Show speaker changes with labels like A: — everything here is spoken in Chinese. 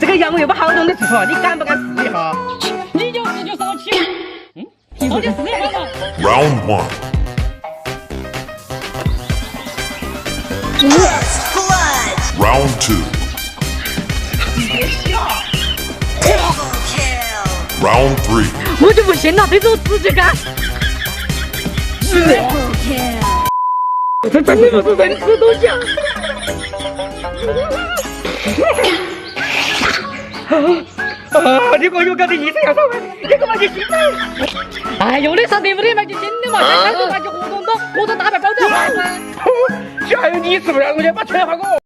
A: 这个羊我有把好东西吃，你敢不敢试一下？
B: 你就上去。我就试一下嘛。
C: Round one. Round two. Round three.
B: 我就不信了，这种直接干。
A: 这真的不是人吃东西啊！你个有搞的意思要上来，你干嘛去新买？
B: 哎，有的上队伍的买就新的嘛，现在就买就活动大牌包着。
A: 就还有你吃不了，我就把钱还给我。